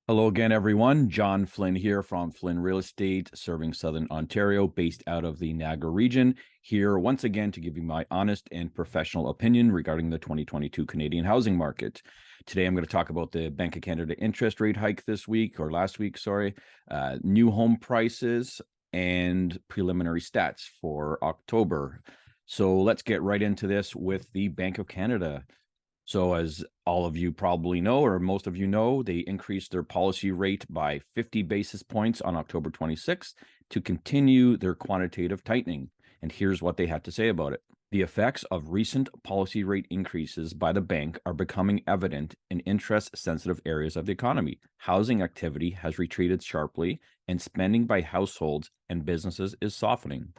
Hello again, everyone. John Flynn here from Flynn Real Estate, serving Southern Ontario, based out of the Niagara region. Here once again to give you my honest and professional opinion regarding the 2022 Canadian housing market. Today, I'm going to talk about the Bank of Canada interest rate hike this week, or last week, sorry, new home prices, and preliminary stats for October. So let's get right into this with the Bank of Canada. So as all of you probably know, or most of you know, they increased their policy rate by 50 basis points on October 26th to continue their quantitative tightening. And here's what they had to say about it. The effects of recent policy rate increases by the bank are becoming evident in interest-sensitive areas of the economy. Housing activity has retreated sharply, and spending by households and businesses is softening.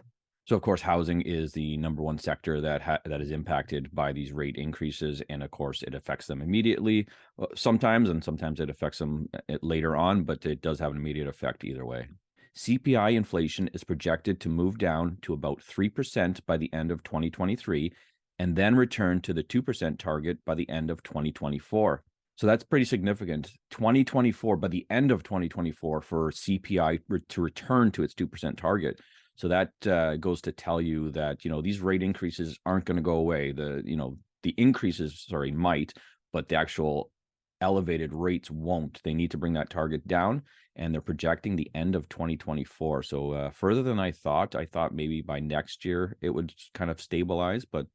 So, of course, housing is the number one sector that is impacted by these rate increases, and of course, it affects them immediately sometimes, and sometimes it affects them later on, but it does have an immediate effect either way. CPI inflation is projected to move down to about 3% by the end of 2023, and then return to the 2% target by the end of 2024. So that's pretty significant. 2024, by the end of 2024, for CPI to return to its 2% target. So that goes to tell you that, these rate increases aren't going to go away. The increases, sorry, might, but the actual elevated rates won't. They need to bring that target down, and they're projecting the end of 2024. So further than I thought. I thought maybe by next year it would kind of stabilize, but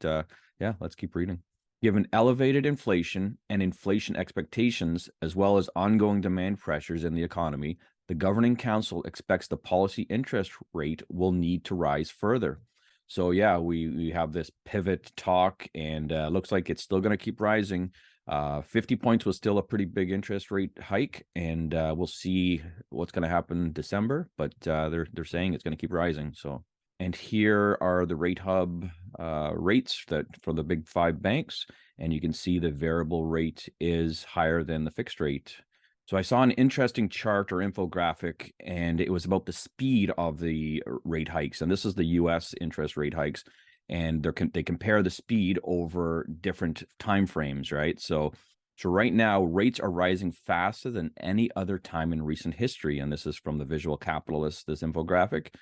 yeah, let's keep reading. Given elevated inflation and inflation expectations, as well as ongoing demand pressures in the economy, the Governing Council expects the policy interest rate will need to rise further. So yeah, we have this pivot talk, and looks like it's still going to keep rising. 50 points was still a pretty big interest rate hike, and we'll see what's going to happen in December, but they're saying it's going to keep rising. So, and here are the rate hub rates that for the big five banks, and you can see the variable rate is higher than the fixed rate. So I saw an interesting chart or infographic, and it was about the speed of the rate hikes. And this is the U.S. interest rate hikes, and they compare the speed over different time frames, right? So right now, rates are rising faster than any other time in recent history. And this is from the Visual Capitalist, this infographic.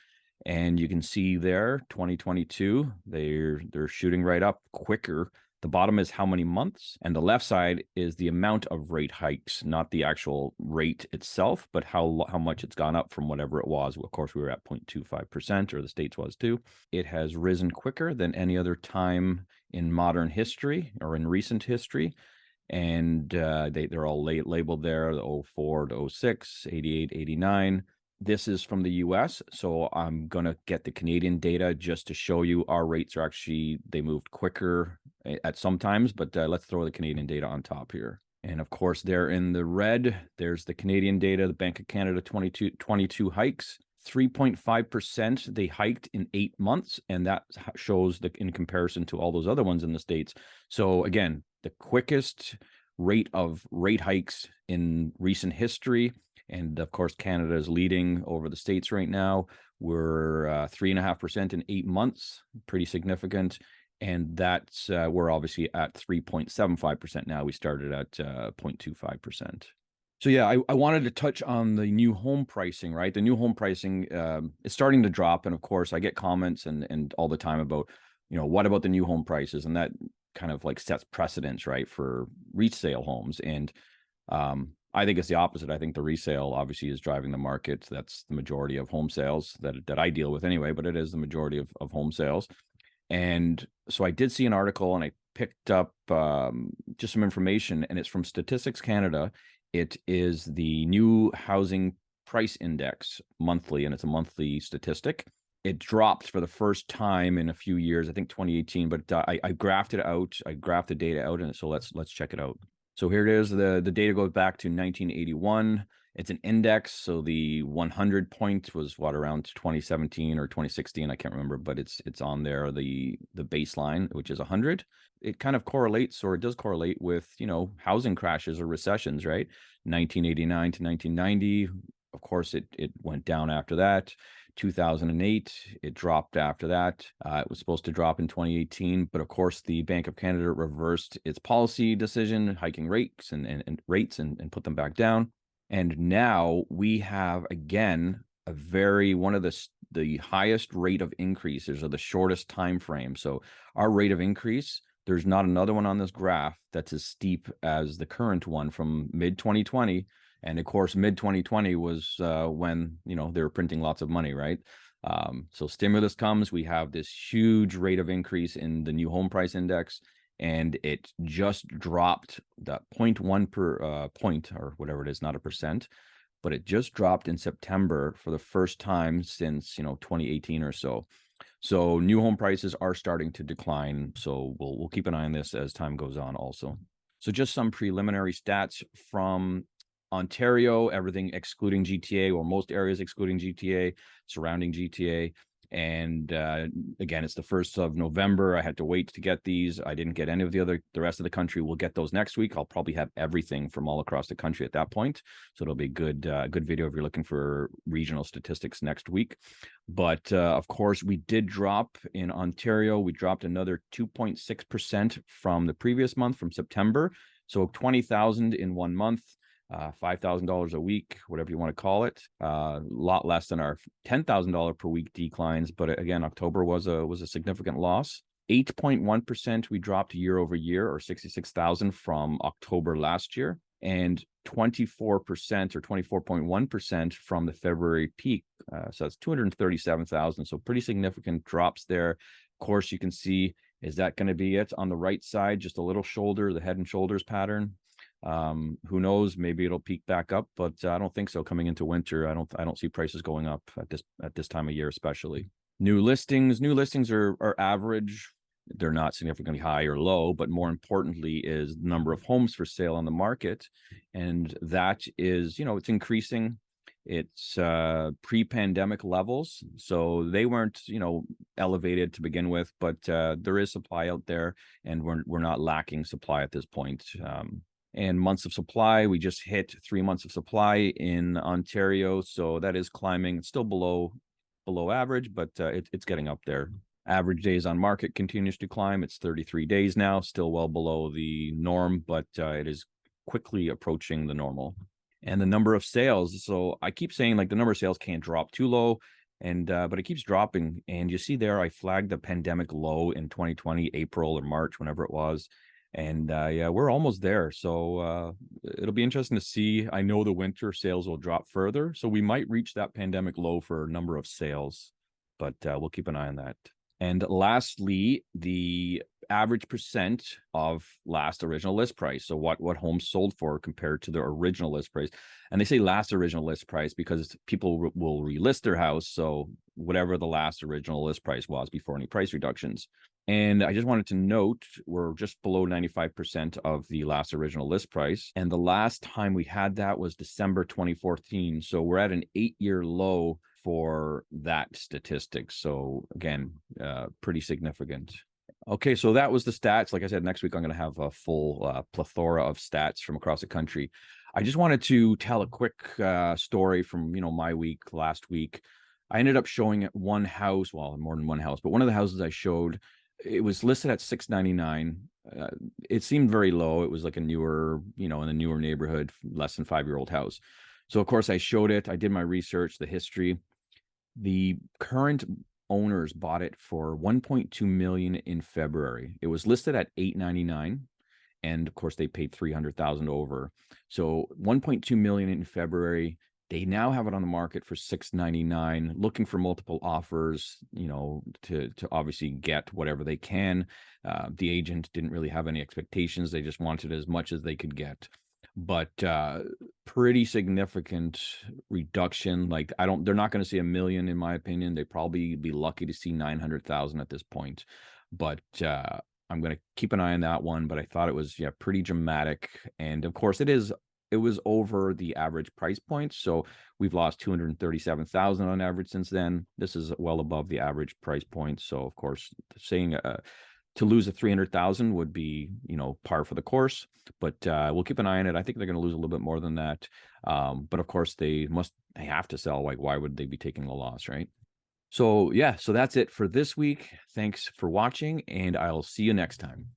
And you can see there, 2022, they're shooting right up quicker. The bottom is how many months, and the left side is the amount of rate hikes, not the actual rate itself, but how much it's gone up from whatever it was. Of course, we were at 0.25%, or the States was too. It has risen quicker than any other time in modern history or in recent history. And they're all labeled there, the 04 to 06, 88, 89. This is from the US, so I'm going to get the Canadian data just to show you our rates are actually, they moved quicker at some times, but let's throw the Canadian data on top here. And of course, there in the red, there's the Canadian data, the Bank of Canada 22 hikes, 3.5% they hiked in 8 months, and that shows in comparison to all those other ones in the States. So again, the quickest rate of rate hikes in recent history. And of course, Canada is leading over the States right now. We're 3.5% in 8 months, pretty significant. And that's we're obviously at 3.75% now. We started at 0.25%. So yeah, I wanted to touch on the new home pricing, right? The new home pricing is starting to drop, and of course, I get comments and all the time about, what about the new home prices, and that kind of like sets precedents, right, for resale homes. And I think it's the opposite. I think the resale obviously is driving the market. That's the majority of home sales that I deal with anyway, but it is the majority of home sales. And so I did see an article, and I picked up just some information, and it's from Statistics Canada. It is the new housing price index monthly, and it's a monthly statistic. It dropped for the first time in a few years, I think 2018, but I graphed it out. I graphed the data out, and so let's check it out. So here it is. The data goes back to 1981. It's an index. So the 100 point was around 2017 or 2016. I can't remember, but it's on there. The baseline, which is 100. It kind of correlates, or it does correlate with, housing crashes or recessions, right? 1989 to 1990. Of course, it went down after that. 2008, it dropped after that. It was supposed to drop in 2018, but of course, the Bank of Canada reversed its policy decision, hiking rates and put them back down. And now we have, again, one of the highest rate of increases, or the shortest time frame. So our rate of increase, there's not another one on this graph that's as steep as the current one from mid 2020. And of course, mid 2020 was when, they were printing lots of money, right? So stimulus comes, we have this huge rate of increase in the new home price index, and it just dropped that 0.1 per point, or whatever it is, not a percent, but it just dropped in September for the first time since 2018 or so. So new home prices are starting to decline. So we'll keep an eye on this as time goes on also. So just some preliminary stats from Ontario, everything excluding GTA, or most areas excluding GTA, surrounding GTA. And again, it's the 1st of November. I had to wait to get these. I didn't get any of the rest of the country. We'll get those next week. I'll probably have everything from all across the country at that point. So it'll be good video if you're looking for regional statistics next week. But of course, we did drop in Ontario. We dropped another 2.6% from the previous month, from September. So 20,000 in 1 month. $5,000 a week, whatever you want to call it. A lot less than our $10,000 per week declines. But again, October was a significant loss. 8.1% we dropped year over year, or 66,000 from October last year, and 24% or 24.1% from the February peak. So that's 237,000. So pretty significant drops there. Of course, you can see, is that going to be it on the right side? Just a little shoulder, the head and shoulders pattern. Who knows? Maybe it'll peak back up, but I don't think so. Coming into winter, I don't see prices going up at this time of year, especially. New listings are average. They're not significantly high or low, but more importantly is the number of homes for sale on the market, and that is, it's increasing. It's pre-pandemic levels, so they weren't elevated to begin with, but there is supply out there, and we're not lacking supply at this point. And months of supply, we just hit 3 months of supply in Ontario, so that is climbing. It's still below average, but it's getting up there. Average days on market continues to climb. It's 33 days now, still well below the norm, but it is quickly approaching the normal. And the number of sales, so I keep saying, like, the number of sales can't drop too low, and but it keeps dropping. And you see there, I flagged the pandemic low in 2020, April or March, whenever it was. And yeah, we're almost there. So it'll be interesting to see. I know the winter sales will drop further, so we might reach that pandemic low for number of sales, but we'll keep an eye on that. And lastly, the average percent of last original list price. So what homes sold for compared to their original list price. And they say last original list price because people will relist their house. So whatever the last original list price was before any price reductions. And I just wanted to note, we're just below 95% of the last original list price. And the last time we had that was December 2014. So we're at an 8-year low for that statistic. So again, pretty significant. Okay, so that was the stats. Like I said, next week I'm going to have a full plethora of stats from across the country. I just wanted to tell a quick story from my week last week. I ended up showing one house, well, more than one house, but one of the houses I showed, it was listed at $699. It seemed very low. It was like a newer, in a newer neighborhood, less than 5-year-old house. So of course I showed it. I did my research, the history. The current owners bought it for $1.2 million in February. It was listed at $899, and of course they paid $300,000 over. So $1.2 million in February. They now have it on the market for $699, looking for multiple offers, to obviously get whatever they can. The agent didn't really have any expectations. They just wanted as much as they could get. But pretty significant reduction. Like, they're not going to see $1 million, in my opinion. They probably be lucky to see 900,000 at this point. But I'm going to keep an eye on that one. But I thought it was pretty dramatic. And of course, it was over the average price point. So we've lost 237,000 on average since then. This is well above the average price point. So of course, saying to lose a 300,000 would be, par for the course, but we'll keep an eye on it. I think they're going to lose a little bit more than that. But of course they have to sell. Like, why would they be taking a loss, right? So yeah, so that's it for this week. Thanks for watching, and I'll see you next time.